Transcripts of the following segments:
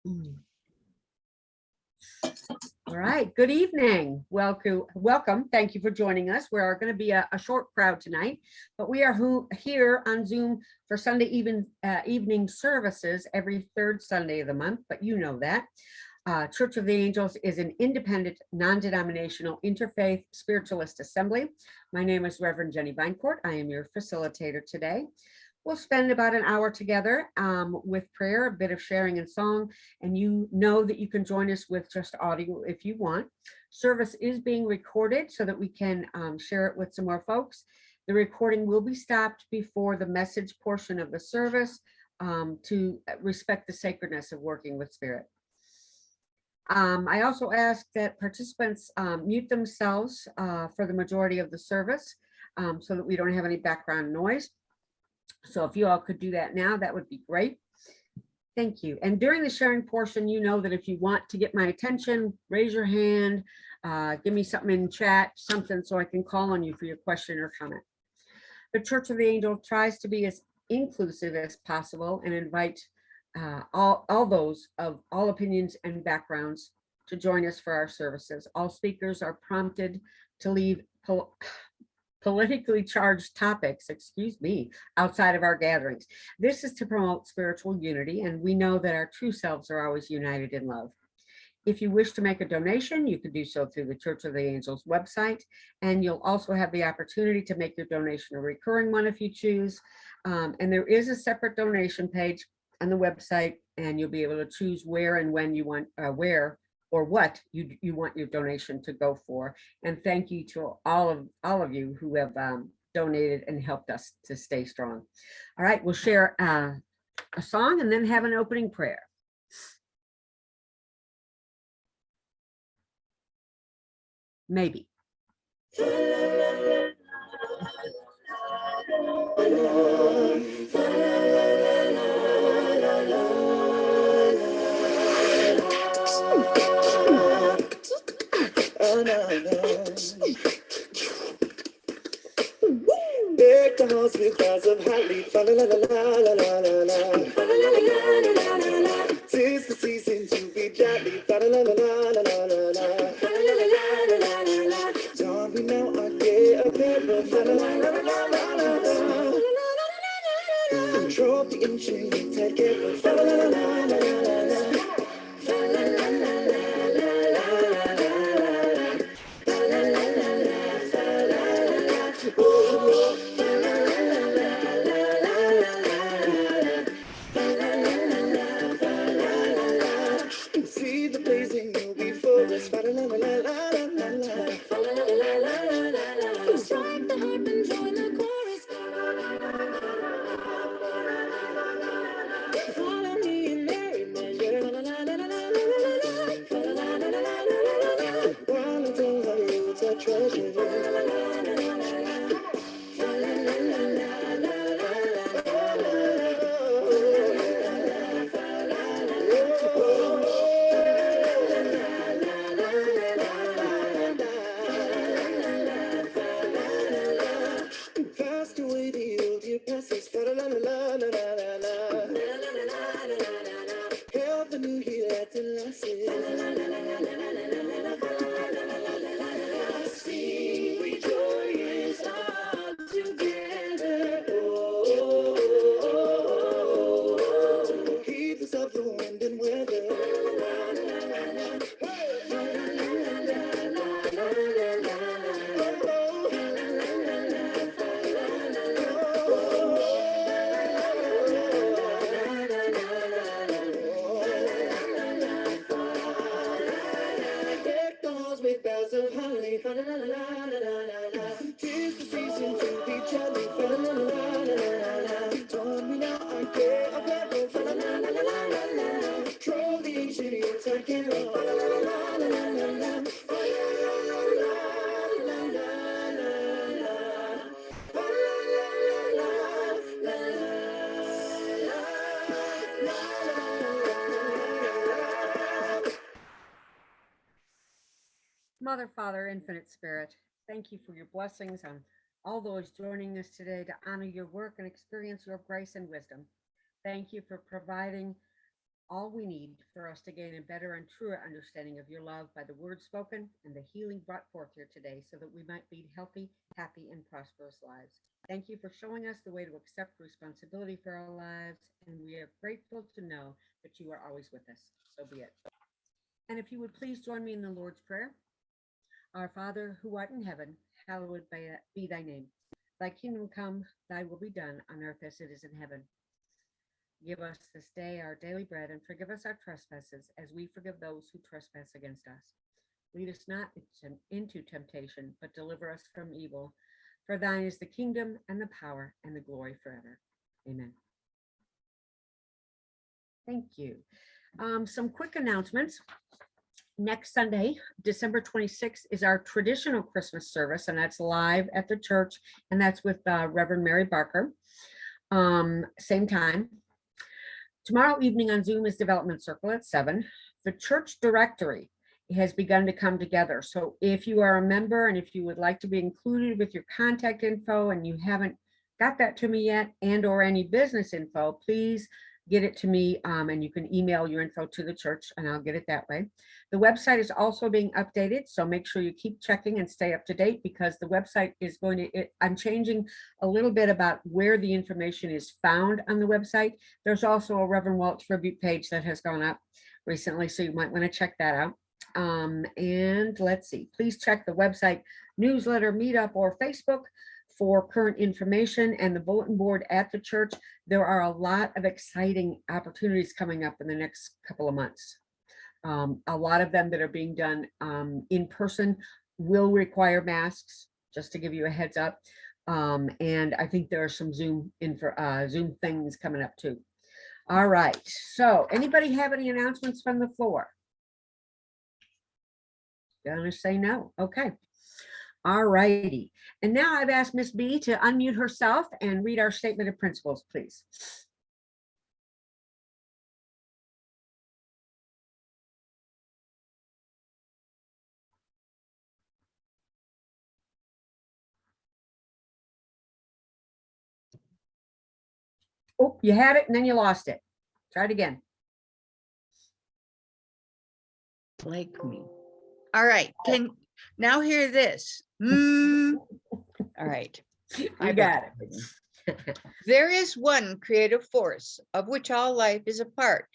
All right, good evening. Welcome. Thank you for joining us. We are going to be a short crowd tonight, but we are here on Zoom for Sunday evening services every third Sunday of the month, but you know that. Church of the Angels is an independent, non-denominational, interfaith spiritualist assembly. My name is Rev Jenni Vinecourt. I am your facilitator today. We'll spend about an hour together with prayer, a bit of sharing and song, and you know that you can join us with just audio if you want. Service is being recorded so that we can share it with some more folks. The recording will be stopped before the message portion of the service to respect the sacredness of working with spirit. I also ask that participants mute themselves for the majority of the service so that we don't have any background noise. So if you all could do that now, that would be great. Thank you. And during the sharing portion, you know that if you want to get my attention, raise your hand, give me something in chat, something so I can call on you for your question or comment. The Church of the Angel tries to be as inclusive as possible and invite all those of all opinions and backgrounds to join us for our services. All speakers are prompted to leave politically charged topics, outside of our gatherings. This is to promote spiritual unity, and we know that our true selves are always united in love. If you wish to make a donation, you can do so through the Church of the Angels website, and you'll also have the opportunity to make your donation a recurring one if you choose. And there is a separate donation page on the website, and you'll be able to choose where and when you want, or what you want your donation to go for. And thank you to all of you who have donated and helped us to stay strong. All right, we'll share a song and then have an opening prayer. Maybe. Deck the halls with boughs of holly, fa la la la la la la la, fa la la la la la la. 'Tis the season to be jolly, fa la la la la la la la, fa la la la la la la. Don't we now are gay apparel, fa la la la la la la la. Control the enchanted gable, fa la la la la la la, fa la la la la la la la. See the blazing new before us. Fa la la la la la la. Fa la la la la la la. Strike the harp and join the chorus. Follow me in merry measure. Fa la la la la la. Fa la la la la la. While until the roots are treasured. Fa la la la la. Fa la la la la. Fast away the old year passes, fa la la la la la la la, hail the new year at the lasses, sing rejoice all together, oh, heedless of the wind and weather. With boughs of holly, fa la la la la la la. 'Tis the season to be jolly, fa la la la la la la. Join me now, I care a battle, fa la la la la la la. Troll the ancient Yuletide carol, fa la la la la la la la. Fa la la la la la la la. Fa la la la la la la. Mother, Father, Infinite Spirit, thank you for your blessings on all those joining us today to honor your work and experience your grace and wisdom. Thank you for providing all we need for us to gain a better and truer understanding of your love by the words spoken and the healing brought forth here today so that we might lead healthy, happy, and prosperous lives. Thank you for showing us the way to accept responsibility for our lives, and we are grateful to know that you are always with us. So be it. And if you would please join me in the Lord's Prayer. Our Father, who art in heaven, hallowed be thy name. Thy kingdom come, thy will be done on earth as it is in heaven. Give us this day our daily bread, and forgive us our trespasses as we forgive those who trespass against us. Lead us not into temptation, but deliver us from evil. For thine is the kingdom and the power and the glory forever. Amen. Thank you. Some quick announcements. Next Sunday, December 26th, is our traditional Christmas service, and that's live at the church, and that's with Reverend Mary Barker. Same time. Tomorrow evening on Zoom is Development Circle at 7. The church directory has begun to come together. So if you are a member and if you would like to be included with your contact info and you haven't got that to me yet, and or any business info, please get it to me, and you can email your info to the church and I'll get it that way. The website is also being updated, so make sure you keep checking and stay up to date, because the website is I'm changing a little bit about where the information is found on the website. There's also a Reverend Walt tribute page that has gone up recently, so you might want to check that out. And let's see, please check the website, newsletter, meetup, or Facebook for current information, and the bulletin board at the church. There are a lot of exciting opportunities coming up in the next couple of months. A lot of them that are being done in person will require masks, just to give you a heads up. And I think there are some Zoom things coming up too. All right, so anybody have any announcements from the floor? Gonna say no. Okay. All righty. And now I've asked Miss B to unmute herself and read our statement of principles, please. Oh, you had it and then you lost it. Try it again. Like me. All right. Can now hear this. All right. I got it. There is one creative force of which all life is a part.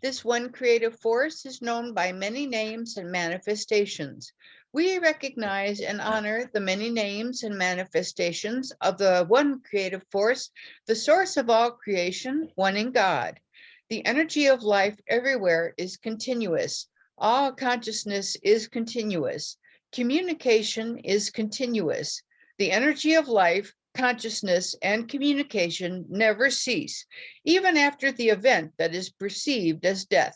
This one creative force is known by many names and manifestations. We recognize and honor the many names and manifestations of the one creative force, the source of all creation, one in God. The energy of life everywhere is continuous. All consciousness is continuous. Communication is continuous. The energy of life, consciousness, and communication never cease, even after the event that is perceived as death.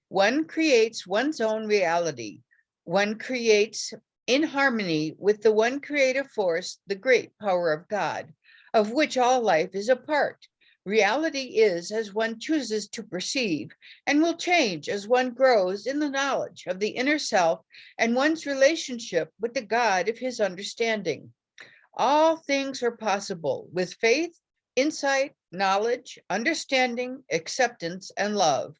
One creates one's own reality. One creates in harmony with the one creative force, the great power of God, of which all life is a part. Reality is as one chooses to perceive, and will change as one grows in the knowledge of the inner self and one's relationship with the God of his understanding. All things are possible with faith, insight, knowledge, understanding, acceptance, and love.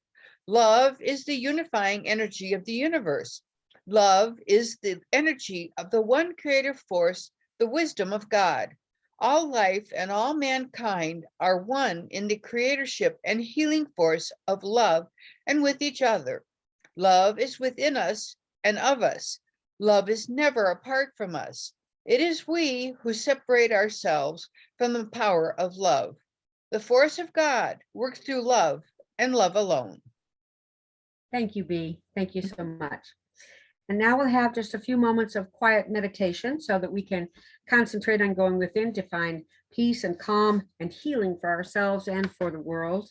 Love is the unifying energy of the universe. Love is the energy of the one creative force, the wisdom of God. All life and all mankind are one in the creatorship and healing force of love and with each other. Love is within us and of us. Love is never apart from us. It is we who separate ourselves from the power of love. The force of God works through love and love alone. Thank you, B. Thank you so much. And now we'll have just a few moments of quiet meditation so that we can concentrate on going within to find peace and calm and healing for ourselves and for the world.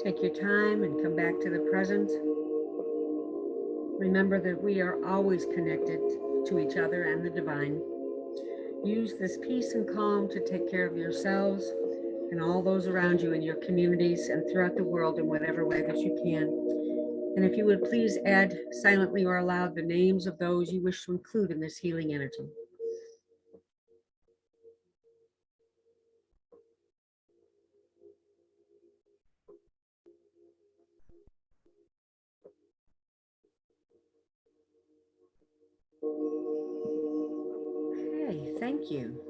Take your time and come back to the present. Remember that we are always connected to each other and the divine. Use this peace and calm to take care of yourselves and all those around you in your communities and throughout the world in whatever way that you can. And if you would please add silently or aloud the names of those you wish to include in this healing energy. Okay, thank you.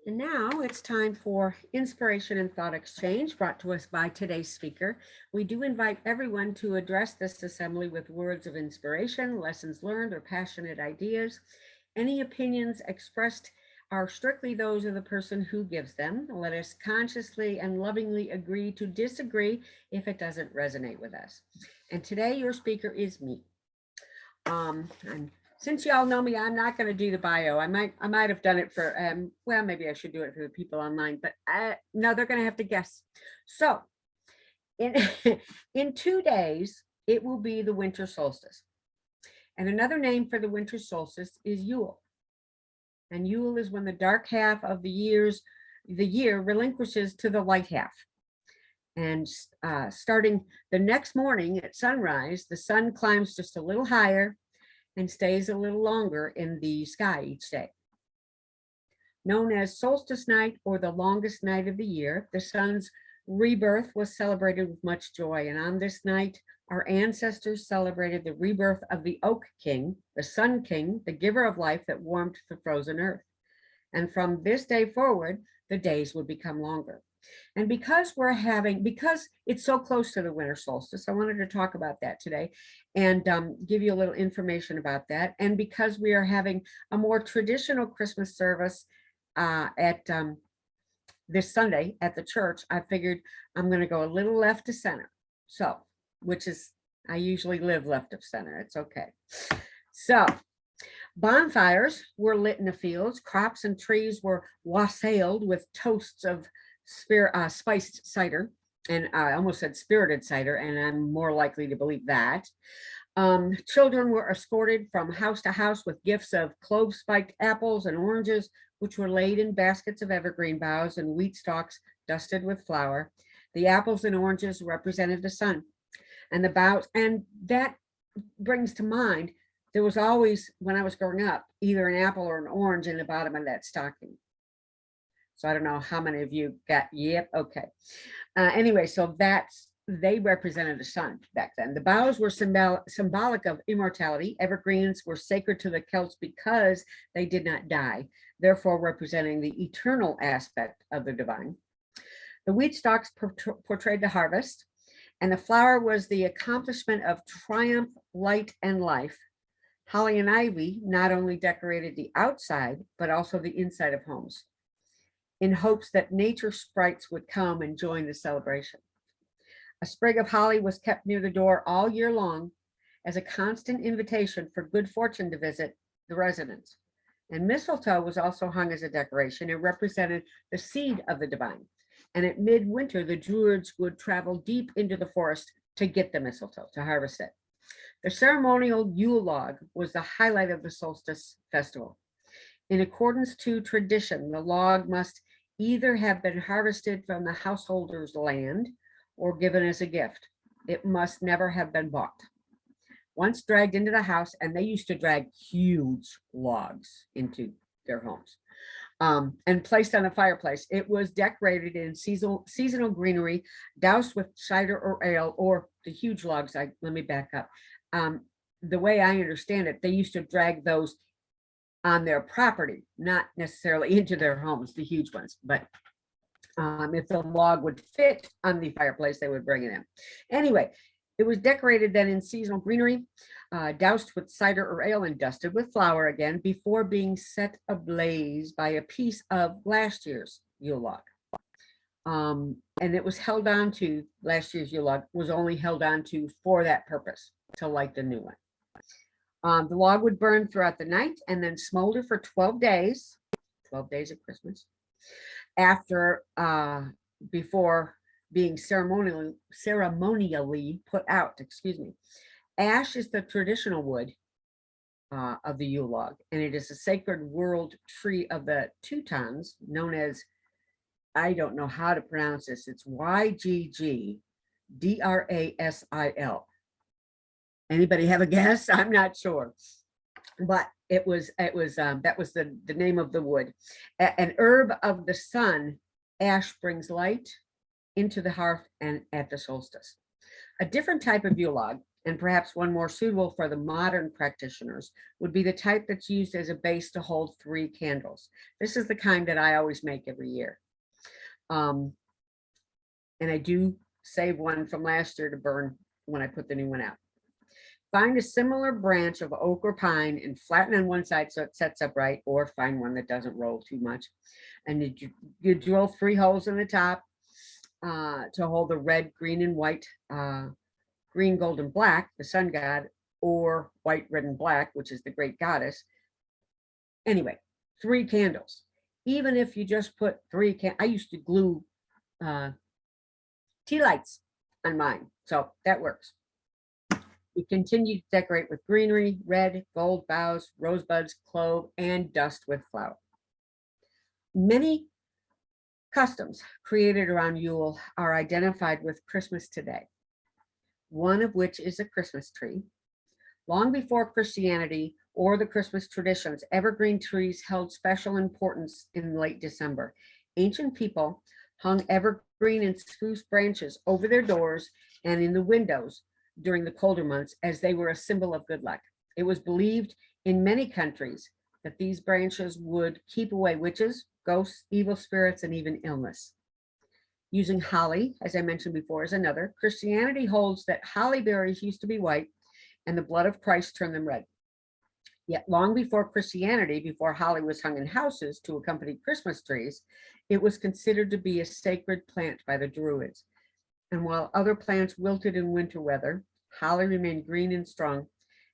And now it's time for inspiration and thought exchange brought to us by today's speaker. We do invite everyone to address this assembly with words of inspiration, lessons learned, or passionate ideas. Any opinions expressed are strictly those of the person who gives them. Let us consciously and lovingly agree to disagree if it doesn't resonate with us. And today your speaker is me. Since y'all know me, I'm not going to do the bio. I might have done it for, well, maybe I should do it for the people online, but no, they're going to have to guess. So in 2 days, it will be the winter solstice. And another name for the winter solstice is Yule. And Yule is when the dark half of the year relinquishes to the light half. And starting the next morning at sunrise, the sun climbs just a little higher and stays a little longer in the sky each day. Known as solstice night or the longest night of the year, the sun's rebirth was celebrated with much joy. And on this night, our ancestors celebrated the rebirth of the Oak King, the Sun King, the giver of life that warmed the frozen earth. And from this day forward, the days would become longer. And because it's so close to the winter solstice, I wanted to talk about that today and give you a little information about that. And because we are having a more traditional Christmas service at this Sunday at the church, I figured I'm going to go a little left to center. So, I usually live left of center. It's okay. So, bonfires were lit in the fields. Crops and trees were wassailed with toasts of spiced cider, and I almost said spirited cider, and I'm more likely to believe that. Children were escorted from house to house with gifts of clove-spiked apples and oranges, which were laid in baskets of evergreen boughs and wheat stalks dusted with flour. The apples and oranges represented the sun, and the boughs, and that brings to mind, there was always, when I was growing up, either an apple or an orange in the bottom of that stocking. So I don't know how many of you got, yep, okay. Anyway, so they represented the sun back then. The boughs were symbolic of immortality. Evergreens were sacred to the Celts because they did not die, therefore representing the eternal aspect of the divine. The wheat stalks portrayed the harvest, and the flower was the accomplishment of triumph, light, and life. Holly and ivy not only decorated the outside, but also the inside of homes, in hopes that nature sprites would come and join the celebration. A sprig of holly was kept near the door all year long as a constant invitation for good fortune to visit the residence. And mistletoe was also hung as a decoration. It represented the seed of the divine. And at midwinter, the Druids would travel deep into the forest to get the mistletoe, to harvest it. The ceremonial Yule log was the highlight of the solstice festival. In accordance to tradition, the log must either have been harvested from the householder's land or given as a gift. It must never have been bought. Once dragged into the house, and they used to drag huge logs into their homes, and placed on the fireplace. It was decorated in seasonal greenery, doused with cider or ale, or the huge logs. Let me back up. The way I understand it, they used to drag those on their property, not necessarily into their homes, the huge ones, but if the log would fit on the fireplace, they would bring it in. Anyway, it was decorated then in seasonal greenery, doused with cider or ale and dusted with flour again before being set ablaze by a piece of last year's Yule log. And it was held on to, last year's Yule log was only held on to for that purpose, to light the new one. The log would burn throughout the night and then smolder for 12 days, 12 days of Christmas, before being ceremonially put out, excuse me. Ash is the traditional wood of the Yule log, and it is a sacred world tree of the Teutons, known as, I don't know how to pronounce this, it's YGG DRASIL. Anybody have a guess? I'm not sure, but that was the name of the wood. An herb of the sun, ash brings light into the hearth and at the solstice. A different type of Yule log, and perhaps one more suitable for the modern practitioners, would be the type that's used as a base to hold 3 candles. This is the kind that I always make every year. And I do save one from last year to burn when I put the new one out. Find a similar branch of oak or pine and flatten on one side so it sets upright, or find one that doesn't roll too much. And you drill 3 holes in the top to hold the red, green, and white, green, gold, and black, the sun god, or white, red, and black, which is the great goddess. Anyway, 3 candles. Even if you just put 3 I used to glue tea lights on mine, so that works. You continue to decorate with greenery, red, gold boughs, rosebuds, clove, and dust with flour. Many customs created around Yule are identified with Christmas today, one of which is a Christmas tree. Long before Christianity or the Christmas traditions, evergreen trees held special importance in late December. Ancient people hung evergreen and spruce branches over their doors and in the windows during the colder months, as they were a symbol of good luck. It was believed in many countries that these branches would keep away witches, ghosts, evil spirits, and even illness. Using holly, as I mentioned before, is another. Christianity holds that holly berries used to be white and the blood of Christ turned them red. Yet long before Christianity, before holly was hung in houses to accompany Christmas trees, it was considered to be a sacred plant by the Druids. And while other plants wilted in winter weather, holly remained green and strong,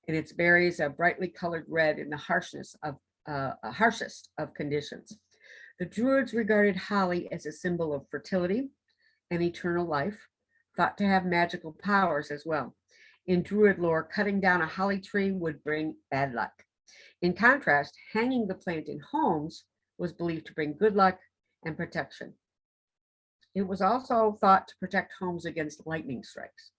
and its berries are brightly colored red in the harshest of conditions. The Druids regarded holly as a symbol of fertility and eternal life, thought to have magical powers as well. In Druid lore, cutting down a holly tree would bring bad luck. In contrast, hanging the plant in homes was believed to bring good luck and protection. It was also thought to protect homes against lightning strikes.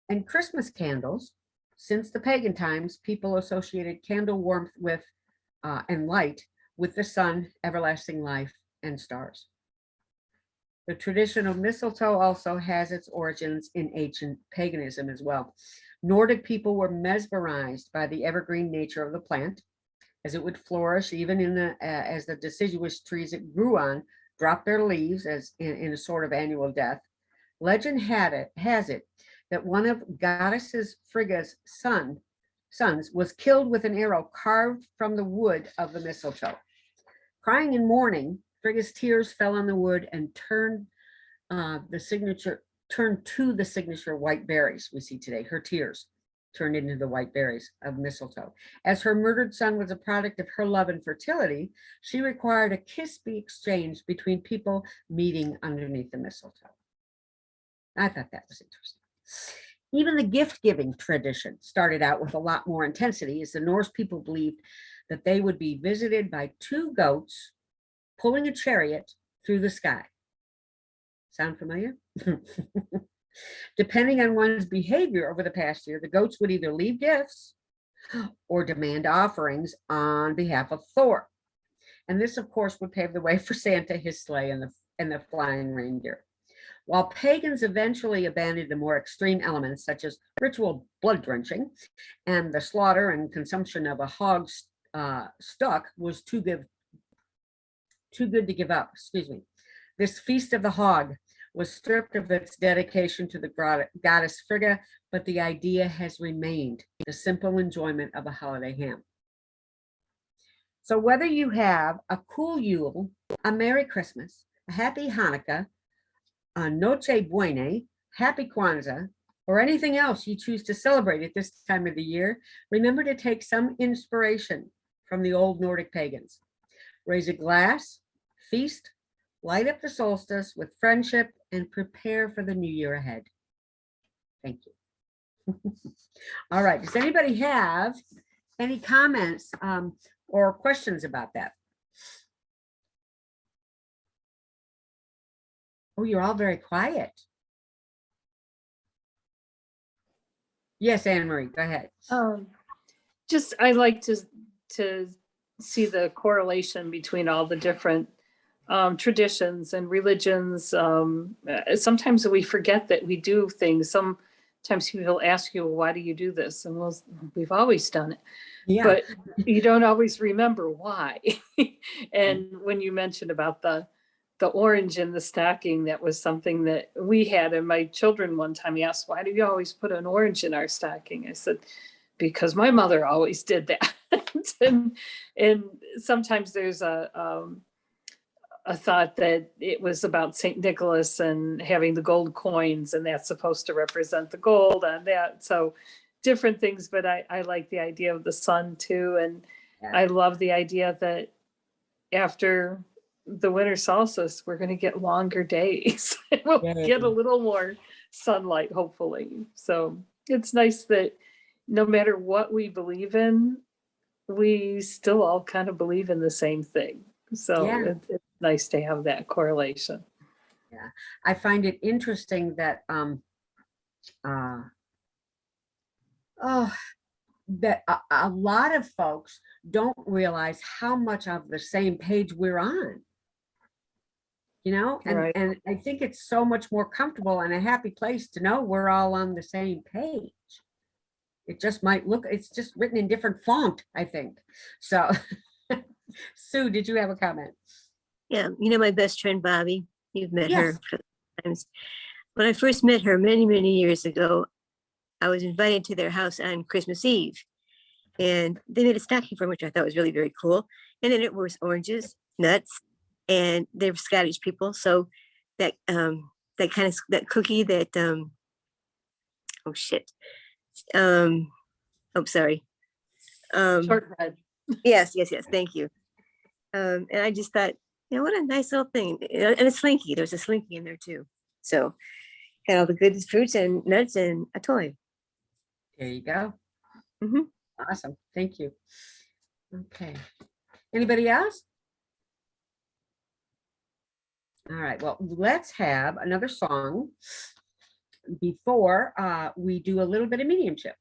And Christmas candles, since the pagan times, people associated candle warmth with and light with the sun, everlasting life, and stars. The tradition of mistletoe also has its origins in ancient paganism as well. Nordic people were mesmerized by the evergreen nature of the plant, as it would flourish even as the deciduous trees it grew on dropped their leaves as in a sort of annual death. Legend has it that one of goddesses Frigga's sons was killed with an arrow carved from the wood of the mistletoe. Crying in mourning, Frigga's tears fell on the wood and turned to the signature white berries we see today. Her tears turned into the white berries of mistletoe. As her murdered son was a product of her love and fertility, she required a kiss be exchanged between people meeting underneath the mistletoe. I thought that was interesting. Even the gift-giving tradition started out with a lot more intensity, as the Norse people believed that they would be visited by 2 goats pulling a chariot through the sky. Sound familiar? Depending on one's behavior over the past year, the goats would either leave gifts or demand offerings on behalf of Thor. And this, of course, would pave the way for Santa, his sleigh, and the flying reindeer. While pagans eventually abandoned the more extreme elements, such as ritual blood drenching and the slaughter and consumption of a hog's stuck was too good to give up. This feast of the hog was stripped of its dedication to the goddess Frigga, but the idea has remained the simple enjoyment of a holiday ham. So whether you have a cool Yule, a Merry Christmas, a Happy Hanukkah, a Noche Buena, Happy Kwanzaa, or anything else you choose to celebrate at this time of the year, remember to take some inspiration from the old Nordic pagans. Raise a glass, feast, light up the solstice with friendship and prepare for the new year ahead. Thank you. All right. Does anybody have any comments or questions about that? Oh, you're all very quiet. Yes, Anne Marie, go ahead. Just I like to see the correlation between all the different traditions and religions. Sometimes we forget that we do things. Sometimes people ask you, why do you do this? And well, we've always done it. Yeah. But you don't always remember why. And when you mentioned about the orange in the stocking, that was something that we had. And my children one time asked, why do you always put an orange in our stocking? I said, because my mother always did that. and sometimes there's a thought that it was about St. Nicholas and having the gold coins, and that's supposed to represent the gold on that. So different things, but I like the idea of the sun too. And Yeah. I love the idea that after the winter solstice, we're going to get longer days. We'll get a little more sunlight, hopefully. So it's nice that no matter what we believe in, we still all kind of believe in the same thing. So Yeah. it's nice to have that correlation. Yeah, I find it interesting that that a lot of folks don't realize how much of the same page we're on. You know, and Right. and I think it's so much more comfortable and a happy place to know we're all on the same page. It just might look, it's just written in different font, I think. So, Sue, did you have a comment? Yeah, you know my best friend Bobby. You've met Yes. her times. When I first met her many, many years ago, I was invited to their house on Christmas Eve, and they made a stocking for me, which I thought was really very cool. And then it was oranges, nuts, and they were Scottish people, so that that cookie that oh shit oh sorry Shortbread. yes, thank you. And I just thought, you know, what a nice little thing. And a slinky. There's a slinky in there too. So had all the good fruits and nuts and a toy. There you go. Mhm. Awesome. Thank you. Okay. Anybody else? All right. Well, let's have another song before we do a little bit of mediumship.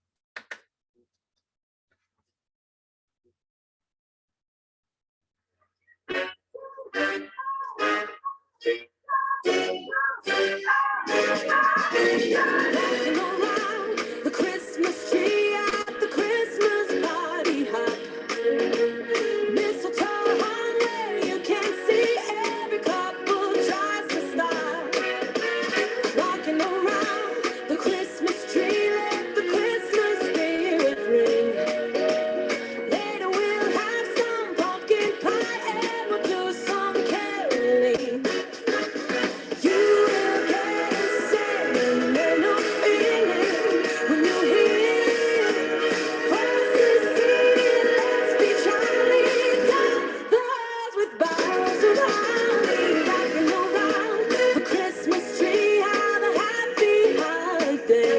The Christmas tree at the Christmas party hop. Mistletoe hung where you can see every couple tries to stop. Walking around the Christmas tree, let the Christmas spirit ring. Later we'll have some pumpkin pie and we'll do some caroling. You will get a sentimental feeling when you hear voices singing, let's be jolly, down the halls with boughs of holly, rocking around the Christmas tree, have a happy holiday.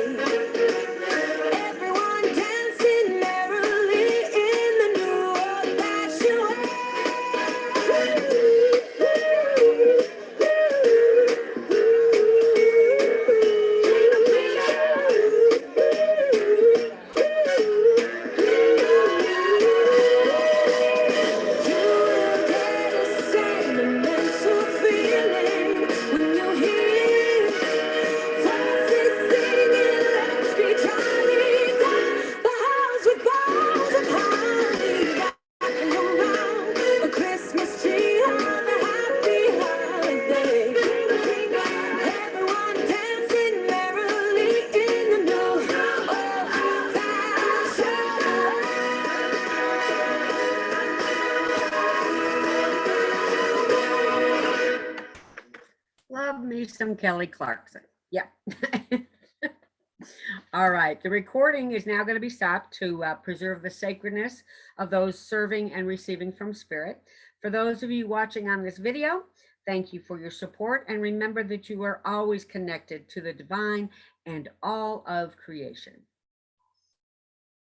Everyone dancing merrily in the new old-fashioned Christmas tree on a happy holiday. Everyone dancing merrily in the new Love me some Kelly Clarkson. Yeah. All right. The recording is now going to be stopped to preserve the sacredness of those serving and receiving from Spirit. For those of you watching on this video, Thank you for your support, and remember that you are always connected to the divine and all of creation.